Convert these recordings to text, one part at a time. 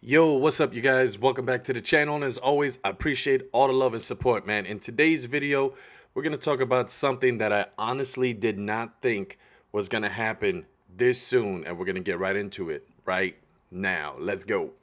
Yo, what's up, you guys? Welcome back to the channel. And as always, I appreciate all the love and support, man. In today's video, we're going to talk about something that I honestly did not think was going to happen this soon. And we're going to get right into it right now. Let's go.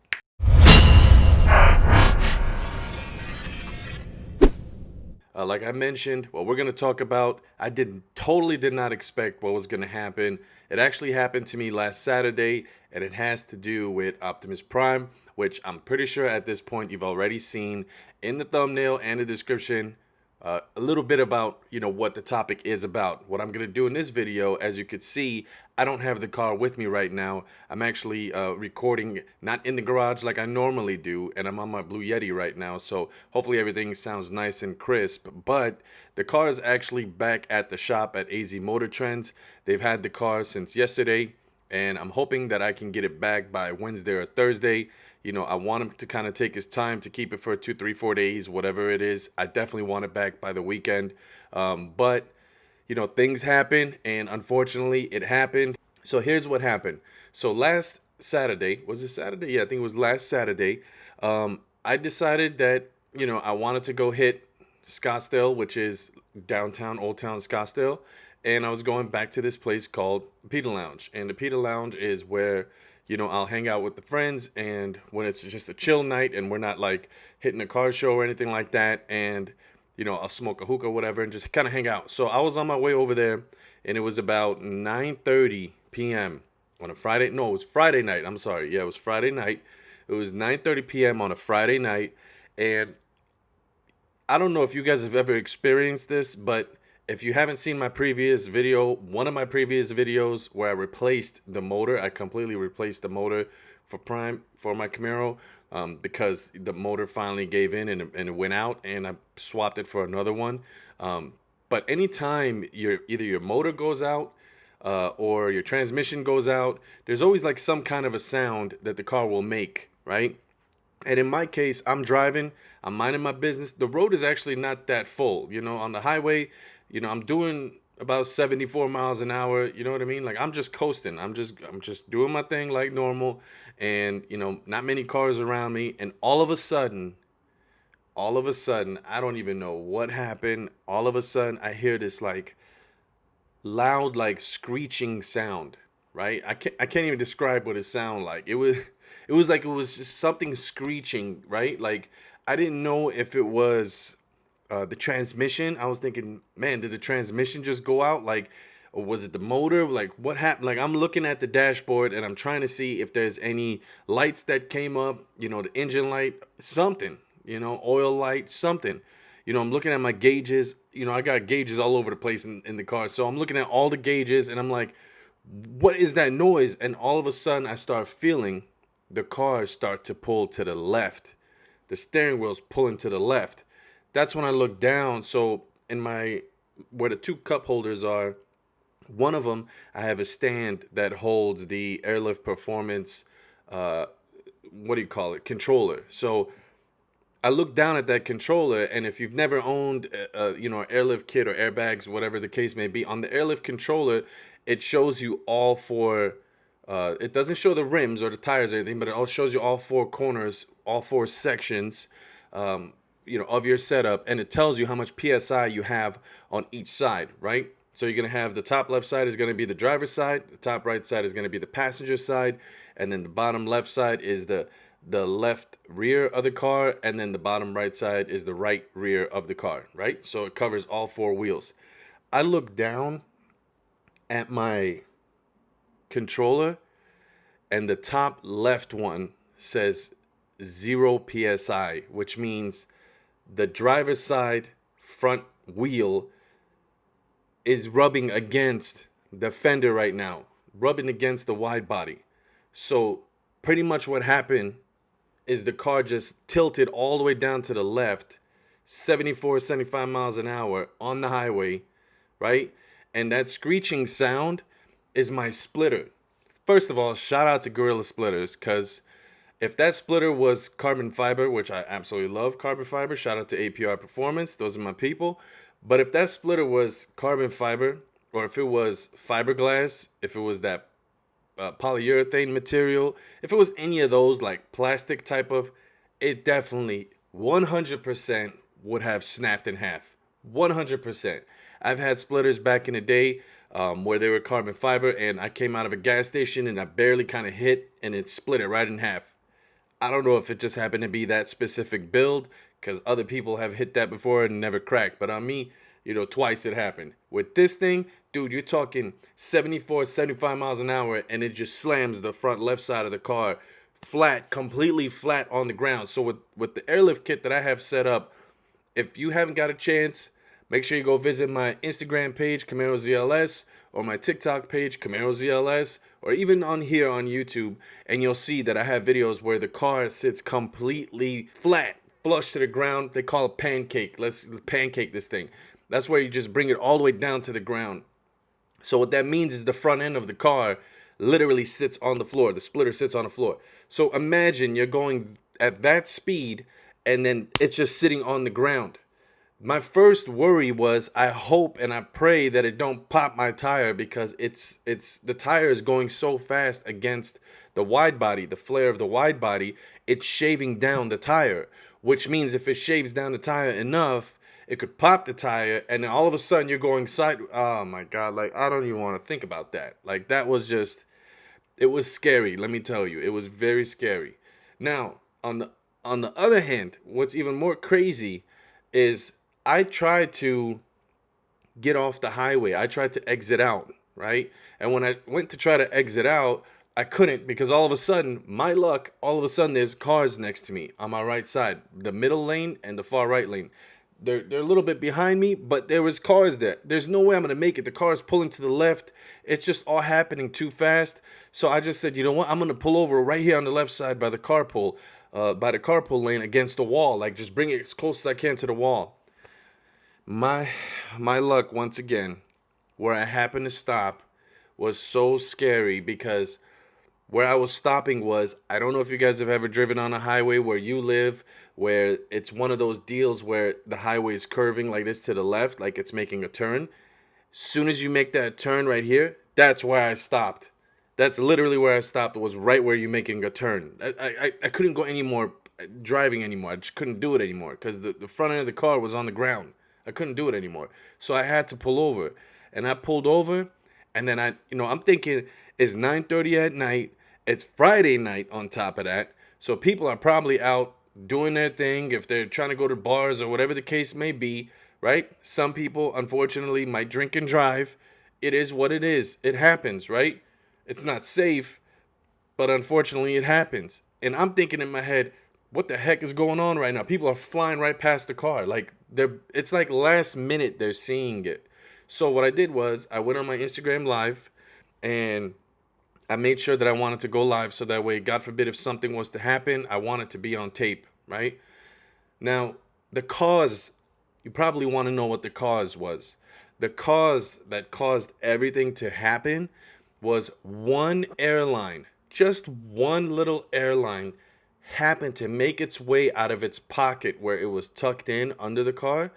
Like I mentioned, what we're going to talk about, I totally did not expect what was going to happen. It actually happened to me last Saturday, and it has to do with Optimus Prime, which I'm pretty sure at this point you've already seen in the thumbnail and the description. A little bit about what the topic is about. What I'm gonna do in this video, as you could see, I don't have the car with me right now. I'm actually recording not in the garage like I normally do, and I'm on my Blue Yeti right now, so hopefully everything sounds nice and crisp. But the car is actually back at the shop at AZ Motor Trends. They've had the car since yesterday, and I'm hoping that I can get it back by Wednesday or Thursday. I want him to kind of take his time to keep it for 2, 3, 4 days, whatever it is. I definitely want it back by the weekend. But things happen, and unfortunately, it happened. So here's what happened. So last Saturday, was it Saturday? Yeah, I think it was last Saturday. I decided that I wanted to go hit Scottsdale, which is downtown, Old Town Scottsdale, and I was going back to this place called Pita Lounge. And the Pita Lounge is where I'll hang out with the friends, and when it's just a chill night and we're not like hitting a car show or anything like that, and I'll smoke a hookah or whatever and just kind of hang out. So I was on my way over there, and it was about 9:30 p.m. on a Friday. No, it was Friday night. I'm sorry. Yeah, it was Friday night. It was 9:30 p.m. on a Friday night, and I don't know if you guys have ever experienced this, but if you haven't seen my previous video, one of my previous videos where I replaced the motor, I completely replaced the motor for my Camaro, because the motor finally gave in and it went out, and I swapped it for another one. But anytime either your motor goes out or your transmission goes out, there's always like some kind of a sound that the car will make, right? And in my case, I'm driving, I'm minding my business. The road is actually not that full. On the highway, I'm doing about 74 miles an hour. You know what I mean? Like I'm just coasting. I'm just doing my thing like normal, and not many cars around me. And all of a sudden, I don't even know what happened. All of a sudden, I hear this like loud, like screeching sound, right? I can't even describe what it sounded like. It was like it was just something screeching, right? Like I didn't know if it was the transmission. I was thinking, man, did the transmission just go out? Like, or was it the motor? Like, what happened? Like, I'm looking at the dashboard and I'm trying to see if there's any lights that came up, the engine light, something, oil light, something. I'm looking at my gauges. I got gauges all over the place in the car. So I'm looking at all the gauges and I'm like, what is that noise? And all of a sudden, I start feeling the car start to pull to the left. The steering wheel's pulling to the left. That's when I look down. So in where the two cup holders are, one of them, I have a stand that holds the Airlift Performance, what do you call it, controller. So I look down at that controller, and if you've never owned an airlift kit or airbags, whatever the case may be, on the airlift controller, it shows you all four. It doesn't show the rims or the tires or anything, but it all shows you all four corners, all four sections, of your setup, and it tells you how much PSI you have on each side, right? So you're gonna have the top left side is gonna be the driver's side, the top right side is gonna be the passenger side, and then the bottom left side is the left rear of the car, and then the bottom right side is the right rear of the car, right? So it covers all four wheels. I look down at my controller, and the top left one says 0 PSI, which means the driver's side front wheel is rubbing against the fender right now, rubbing against the wide body. So pretty much what happened is the car just tilted all the way down to the left, 74, 75 miles an hour on the highway, right? And that screeching sound is my splitter. First of all, shout out to Gorilla Splitters, because if that splitter was carbon fiber, which I absolutely love carbon fiber, shout out to APR Performance, those are my people. But if that splitter was carbon fiber, or if it was fiberglass, if it was that polyurethane material, if it was any of those like plastic type of, it definitely 100% would have snapped in half. 100%. I've had splitters back in the day where they were carbon fiber, and I came out of a gas station and I barely kind of hit and it split it right in half. I don't know if it just happened to be that specific build because other people have hit that before and never cracked. But on me, twice it happened. With this thing, dude, you're talking 74, 75 miles an hour and it just slams the front left side of the car flat, completely flat on the ground. So with the airlift kit that I have set up, if you haven't got a chance, make sure you go visit my Instagram page, Camaro ZLS, or my TikTok page, Camaro ZLS, or even on here on YouTube, and you'll see that I have videos where the car sits completely flat, flush to the ground. They call it pancake. Let's pancake this thing. That's where you just bring it all the way down to the ground. So what that means is the front end of the car literally sits on the floor. The splitter sits on the floor. So imagine you're going at that speed and then it's just sitting on the ground. My first worry was I hope and I pray that it don't pop my tire because it's the tire is going so fast against the wide body, the flare of the wide body, it's shaving down the tire, which means if it shaves down the tire enough, it could pop the tire and then all of a sudden you're going side. Oh my God, like I don't even want to think about that. Like that was just, it was scary, let me tell you. It was very scary. Now, on the other hand, what's even more crazy is I tried to get off the highway. I tried to exit out, right? And when I went to try to exit out, I couldn't because all of a sudden, my luck, all of a sudden there's cars next to me on my right side, the middle lane and the far right lane. They're a little bit behind me, but there was cars there. There's no way I'm gonna make it. The car's pulling to the left. It's just all happening too fast. So I just said, you know what? I'm gonna pull over right here on the left side by the carpool lane against the wall. Like just bring it as close as I can to the wall. My my luck once again, where I happened to stop, was so scary because where I was stopping was, I don't know if you guys have ever driven on a highway where you live, where it's one of those deals where the highway is curving like this to the left, like it's making a turn. Soon as you make that turn right here, that's where I stopped. That's literally where I stopped. It was right where you're making a turn. I couldn't go any more driving anymore. I just couldn't do it anymore because the front end of the car was on the ground. I couldn't do it anymore. So I had to pull over. And I pulled over and then I'm thinking it's 9:30 at night. It's Friday night on top of that. So people are probably out doing their thing if they're trying to go to bars or whatever the case may be, right? Some people, unfortunately, might drink and drive. It is what it is. It happens, right? It's not safe, but unfortunately it happens. And I'm thinking in my head, what the heck is going on right now? People are flying right past the car. Like it's like last minute they're seeing it. So what I did was I went on my Instagram live and I made sure that I wanted to go live so that way, God forbid, if something was to happen, I want it to be on tape, right? Now, the cause, you probably want to know what the cause was. The cause that caused everything to happen was one airline, just one little airline happened to make its way out of its pocket where it was tucked in under the car,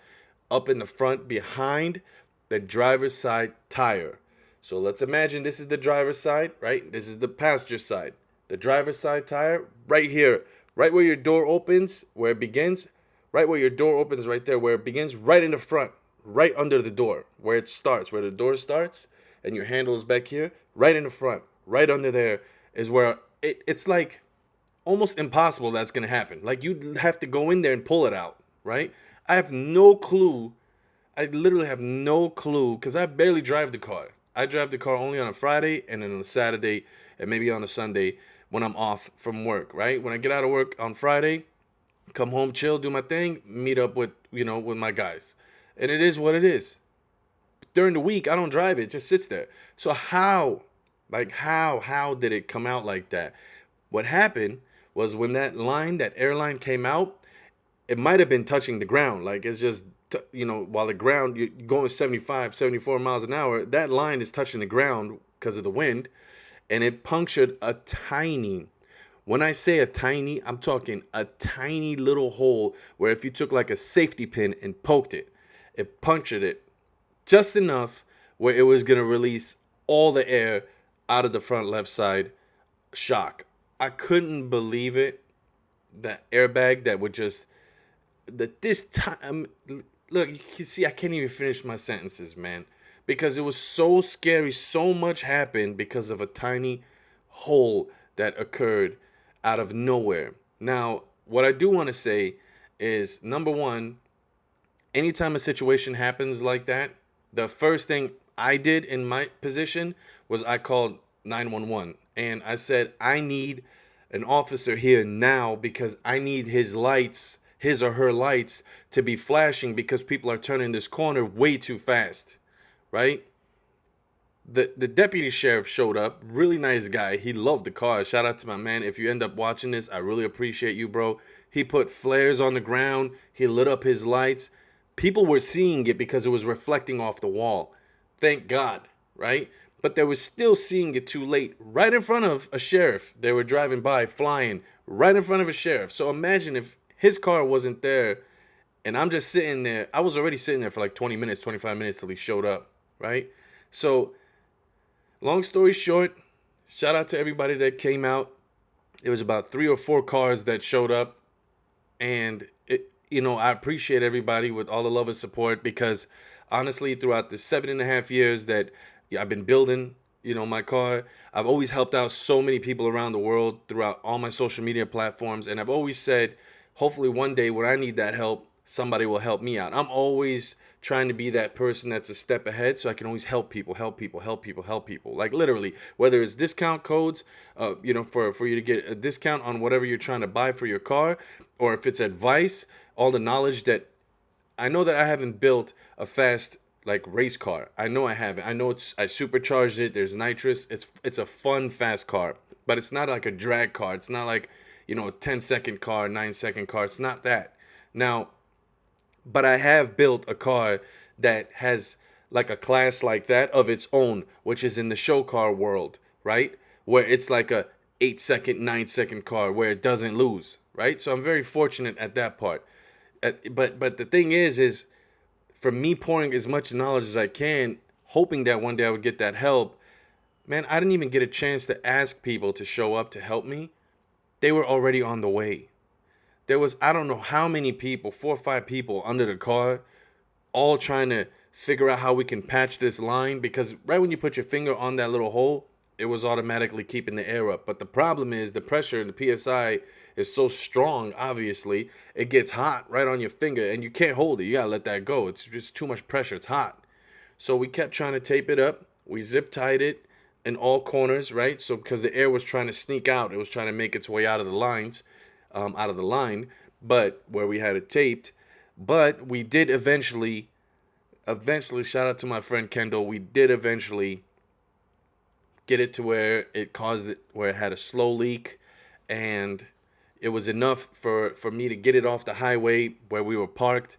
up in the front behind the driver's side tire. So let's imagine this is the driver's side, right? This is the passenger side. The driver's side tire right here, right where your door opens, where it begins, right where your door opens right there, where it begins, right in the front, right under the door, where it starts, where the door starts, and your handle is back here, right in the front, right under there is where it's like almost impossible that's going to happen. Like you'd have to go in there and pull it out, right? I have no clue. I literally have no clue because I barely drive the car. I drive the car only on a Friday and then on a Saturday and maybe on a Sunday when I'm off from work, right? When I get out of work on Friday, come home, chill, do my thing, meet up with my guys. And it is what it is. During the week, I don't drive it. It just sits there. So how did it come out like that? What happened was when that airline came out, it might have been touching the ground. Like it's just, while the ground, you're going 75, 74 miles an hour, that line is touching the ground because of the wind. And it punctured a tiny, when I say a tiny, I'm talking a tiny little hole where if you took like a safety pin and poked it, it punctured it just enough where it was going to release all the air out of the front left side. Shock. I couldn't believe it. That airbag that would just that this time. Look, you can see I can't even finish my sentences, man, because it was so scary. So much happened because of a tiny hole that occurred out of nowhere. Now, what I do want to say is, number one, anytime a situation happens like that, the first thing I did in my position was I called 911 and I said, I need an officer here now because I need his or her lights to be flashing because people are turning this corner way too fast, right? The deputy sheriff showed up, really nice guy. He loved the car. Shout out to my man. If you end up watching this, I really appreciate you, bro. He put flares on the ground. He lit up his lights. People were seeing it because it was reflecting off the wall. Thank God, right? But they were still seeing it too late, right in front of a sheriff. They were driving by, flying right in front of a sheriff. So imagine if his car wasn't there and I'm just sitting there. I was already sitting there for like 20 minutes, 25 minutes till he showed up, right? So long story short, shout out to everybody that came out. It was about 3 or 4 cars that showed up, and I appreciate everybody with all the love and support because honestly, throughout the 7.5 years that I've been building, my car, I've always helped out so many people around the world throughout all my social media platforms, and I've always said, hopefully one day when I need that help, somebody will help me out. I'm always trying to be that person that's a step ahead so I can always help people, help people, help people, help people. Like literally, whether it's discount codes, for you to get a discount on whatever you're trying to buy for your car, or if it's advice, all the knowledge that I know that I haven't built a fast like race car. I know I haven't. I know I supercharged it. There's nitrous. It's a fun fast car, but it's not like a drag car. It's not like a 10-second car, 9-second car. It's not that. Now, but I have built a car that has like a class like that of its own, which is in the show car world, right? Where it's like a 8-second, 9-second car where it doesn't lose, right? So I'm very fortunate at that part. But the thing is for me pouring as much knowledge as I can, hoping that one day I would get that help. Man, I didn't even get a chance to ask people to show up to help me. They were already on the way. There was, I don't know how many people, 4 or 5 people under the car, all trying to figure out how we can patch this line because right when you put your finger on that little hole, it was automatically keeping the air up. But the problem is the pressure, the PSI is so strong, obviously, it gets hot right on your finger and you can't hold it. You gotta let that go. It's just too much pressure. It's hot. So we kept trying to tape it up. We zip tied it in all corners, right? So because the air was trying to sneak out, it was trying to make its way out of the lines, out of the line, but where we had it taped. But we did eventually, shout out to my friend Kendall, we did eventually get it to where where it had a slow leak, and it was enough for me to get it off the highway where we were parked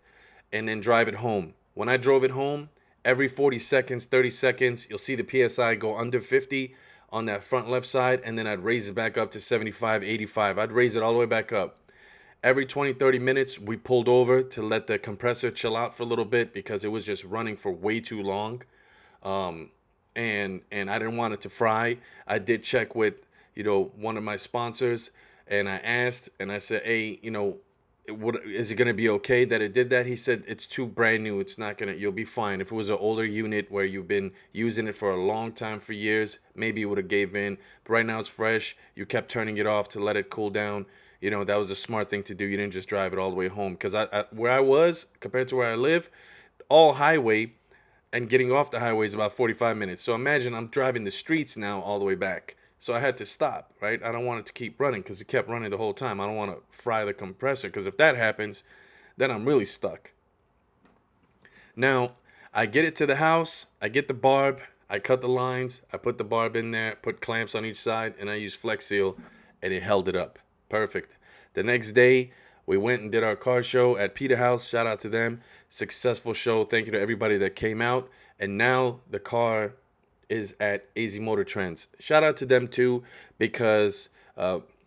and then drive it home. When I drove it home, every 40 seconds, 30 seconds, you'll see the PSI go under 50 on that front left side, and then I'd raise it back up to 75, 85. I'd raise it all the way back up. Every 20, 30 minutes, we pulled over to let the compressor chill out for a little bit because it was just running for way too long. Um, and I didn't want it to fry. I did check with, one of my sponsors, and I asked, and I said, hey, is it going to be okay that it did that? He said, it's too brand new. It's not going to, you'll be fine. If it was an older unit where you've been using it for a long time, for years, maybe it would have gave in. But right now it's fresh. You kept turning it off to let it cool down. That was a smart thing to do. You didn't just drive it all the way home. Because where I was, compared to where I live, all highway and getting off the highway is about 45 minutes. So imagine I'm driving the streets now all the way back. So I had to stop, right? I don't want it to keep running because it kept running the whole time. I don't want to fry the compressor because if that happens, then I'm really stuck. Now, I get it to the house. I get the barb. I cut the lines. I put the barb in there, put clamps on each side, and I used Flex Seal, and it held it up. Perfect. The next day, we went and did our car show at Peter House. Shout out to them. Successful show. Thank you to everybody that came out. And now the car is at AZ Motor Trends. Shout out to them too, because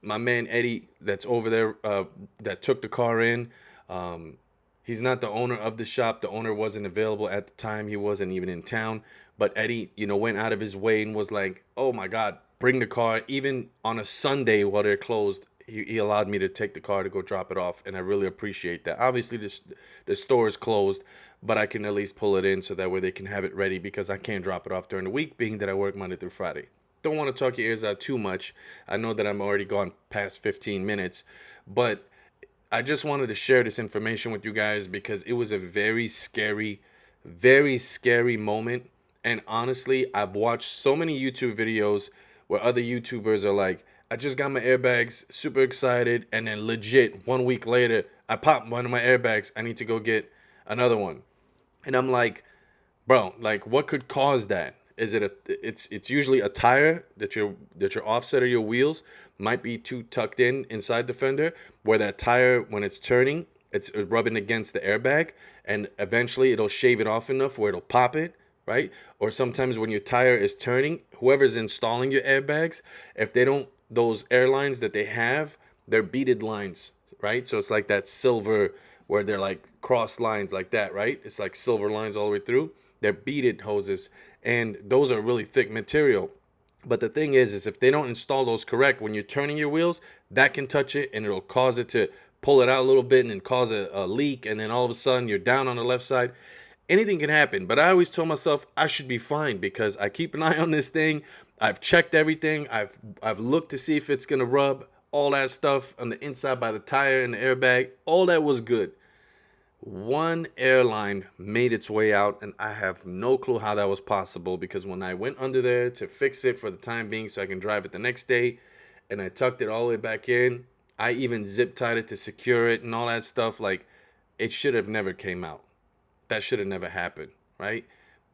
my man Eddie, that's over there, that took the car in. He's not the owner of the shop. The owner wasn't available at the time. He wasn't even in town. But Eddie, went out of his way and was like, "Oh my God, bring the car." Even on a Sunday while they're closed, he allowed me to take the car to go drop it off, and I really appreciate that. Obviously, the store is closed, but I can at least pull it in so that way they can have it ready because I can't drop it off during the week, being that I work Monday through Friday. Don't want to talk your ears out too much. I know that I'm already gone past 15 minutes, but I just wanted to share this information with you guys because it was a very scary moment. And honestly, I've watched so many YouTube videos where other YouTubers are like, I just got my airbags, super excited, and then legit 1 week later, I popped one of my airbags. I need to go get another one. And I'm like, bro, like what could cause that? Is it it's usually a tire that your offset of your wheels might be too tucked inside the fender, where that tire, when it's turning, it's rubbing against the airbag, and eventually it'll shave it off enough where it'll pop it, right? Or sometimes when your tire is turning, whoever's installing your airbags, if they don't, those airlines that they have, they're beaded lines, right? So it's like that silver where they're like cross lines like that, right? It's like silver lines all the way through. They're beaded hoses, and those are really thick material. But the thing is if they don't install those correct, when you're turning your wheels, that can touch it and it'll cause it to pull it out a little bit and then cause a leak. And then all of a sudden you're down on the left side. Anything can happen. But I always told myself I should be fine because I keep an eye on this thing. I've checked everything. I've looked to see if it's going to rub, all that stuff on the inside by the tire and the airbag. All that was good. One airline made its way out, and I have no clue how that was possible because when I went under there to fix it for the time being so I can drive it the next day, and I tucked it all the way back in, I even zip tied it to secure it and all that stuff. Like, it should have never came out. That should have never happened, right?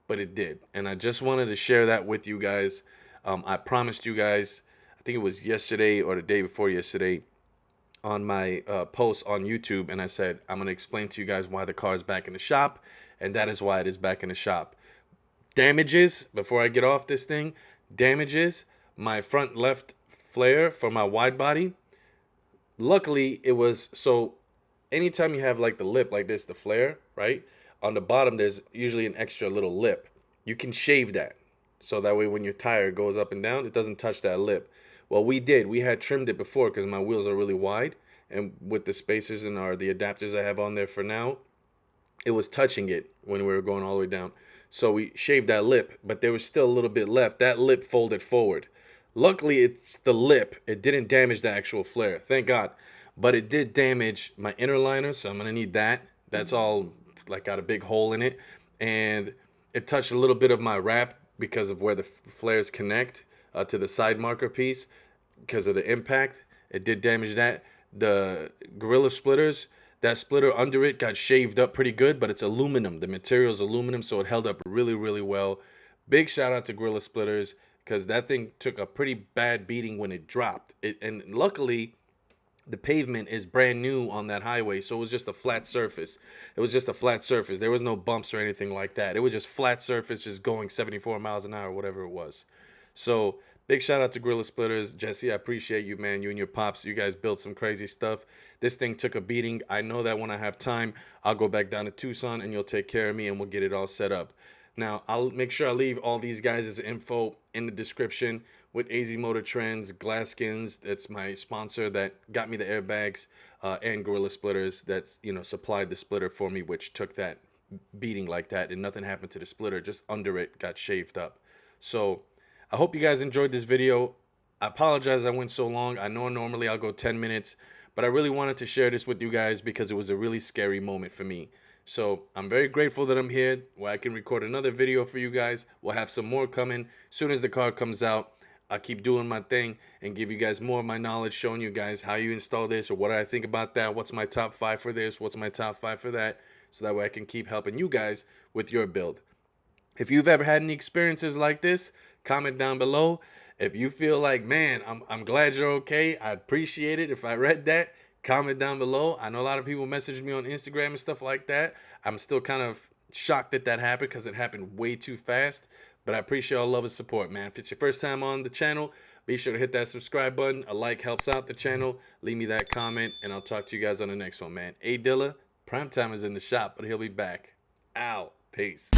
But it did, and I just wanted to share that with you guys. I promised you guys, I think it was yesterday or the day before yesterday, on my post on YouTube, and I said, I'm going to explain to you guys why the car is back in the shop, and that is why it is back in the shop. Damages, before I get off this thing, damages, my front left flare for my wide body. Luckily, it was, so anytime you have like the lip like this, the flare, right? On the bottom, there's usually an extra little lip. You can shave that. So that way when your tire goes up and down, it doesn't touch that lip. Well, we had trimmed it before because my wheels are really wide, and with the spacers and the adapters I have on there for now, it was touching it when we were going all the way down. So we shaved that lip, but there was still a little bit left. That lip folded forward. Luckily, it's the lip. It didn't damage the actual flare, thank God. But it did damage my inner liner, so I'm gonna need that. That's all like got a big hole in it, and it touched a little bit of my wrap because of where the flares connect to the side marker piece because of the impact. It did damage that. The Gorilla splitters, that splitter under it got shaved up pretty good, but it's aluminum. The material is aluminum, so it held up really, really well. Big shout out to Gorilla splitters because that thing took a pretty bad beating when it dropped. And luckily, the pavement is brand new on that highway, so it was just a flat surface. It was just a flat surface. There was no bumps or anything like that. It was just flat surface, just going 74 miles an hour, whatever it was. So big shout out to Gorilla Splitters. Jesse, I appreciate you, man. You and your pops, you guys built some crazy stuff. This thing took a beating. I know that when I have time, I'll go back down to Tucson and you'll take care of me and we'll get it all set up. Now, I'll make sure I leave all these guys' info in the description with AZ Motor Trends, Glasskins, that's my sponsor that got me the airbags, and Gorilla Splitters that's, supplied the splitter for me, which took that beating like that, and nothing happened to the splitter, just under it got shaved up. So I hope you guys enjoyed this video. I apologize I went so long. I know normally I'll go 10 minutes, but I really wanted to share this with you guys because it was a really scary moment for me. So I'm very grateful that I'm here where I can record another video for you guys. We'll have some more coming. As soon as the car comes out, I'll keep doing my thing and give you guys more of my knowledge, showing you guys how you install this or what I think about that. What's my top 5 for this? What's my top 5 for that? So that way I can keep helping you guys with your build. If you've ever had any experiences like this, comment down below. If you feel like, man, I'm glad you're okay, I'd appreciate it if I read that. Comment down below. I know a lot of people message me on Instagram and stuff like that. I'm still kind of shocked that happened because it happened way too fast. But I appreciate all love and support, man. If it's your first time on the channel, be sure to hit that subscribe button. A like helps out the channel. Leave me that comment, and I'll talk to you guys on the next one, man. A Dilla, Primetime is in the shop, but he'll be back. Out. Peace.